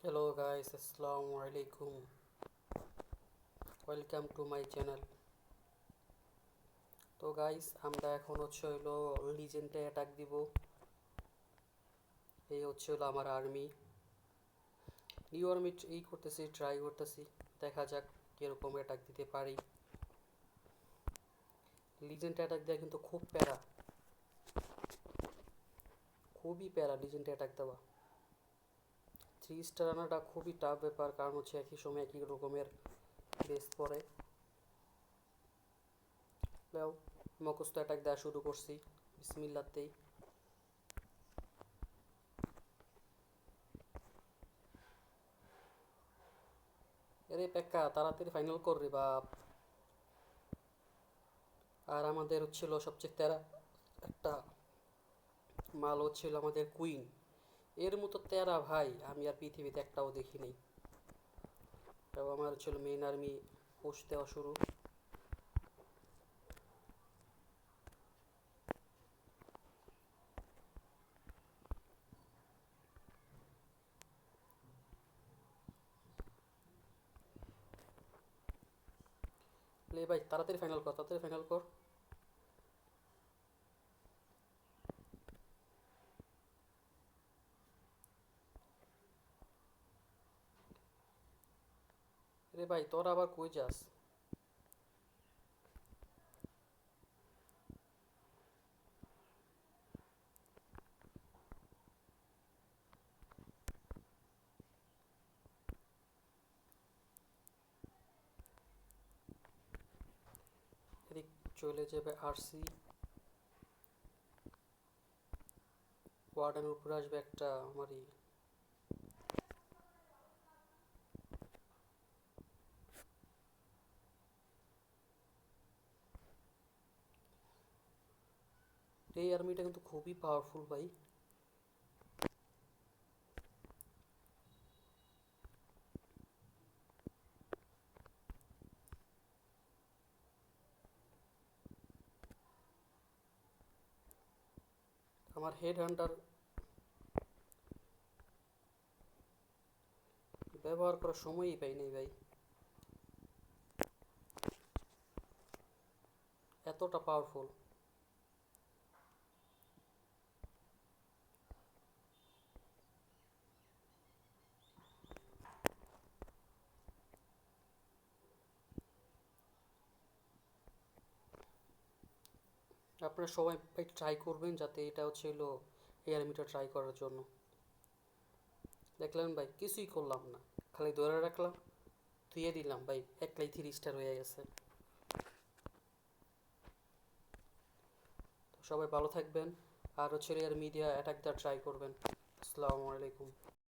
Hello guys, Assalamu alaikum. Welcome to my channel. তো guys আমরা এখন হলো লিজেন্ডে অ্যাটাক দিব। এই হলো আমার আর্মি। নিউ আর্মি করতেছি, ট্রাই করতেছি, দেখা যাক কিরকম অ্যাটাক দিতে পারি। লিজেন্ড অ্যাটাক দেওয়া কিন্তু খুব প্যারা, খুবই প্যারা লিজেন্ড অ্যাটাক দেওয়া। 3 স্টার আনাটা খুবই টাফ ব্যাপার, কারণ একই সময় একই রকমের বেস পড়ে। মুখস্থ অ্যাটাক দেওয়া শুরু করছি বিসমিল্লাতেই। এরে পেক্কা তাড়াতাড়ি ফাইনাল কর রে বাপ। আর আমাদের সবচেয়ে তেরা একটা মাল আমাদের কুইন। এর মতো তেরা ভাই আমি আর পৃথিবীতে একটাও দেখি নাই। তাও আমার মেইন আর্মি পোস্ট দেওয়া শুরু। লে ভাই তাড়াতাড়ি ফাইনাল কর, তাড়াতাড়ি ফাইনাল কর। রে ভাই তোরা আবার কই যাস? এদিক চলে যাবে আরসি, ওয়ার্ডেনের উপরে আসবে একটা আমারই। এই আর্মিটা কিন্তু খুবই পাওয়ারফুল ভাই। আমার হেড হান্টার ব্যবহার করার সময়ই পাই নাই ভাই, এতটা পাওয়ারফুল। আপনারা সবাই ভাই ট্রাই করবেন যাতে এটা এই আর্মিটা ট্রাই করার জন্য। দেখলেন ভাই কিছুই করলাম না, খালি ধরে রাখলাম, ধুয়ে দিলাম ভাই, একলাই 3 স্টার হয়ে গেছে। তো সবাই ভালো থাকবেন, আর এই আর মিডিয়া অ্যাটাক দেওয়ার ট্রাই করবেন। আসসালামু আলাইকুম।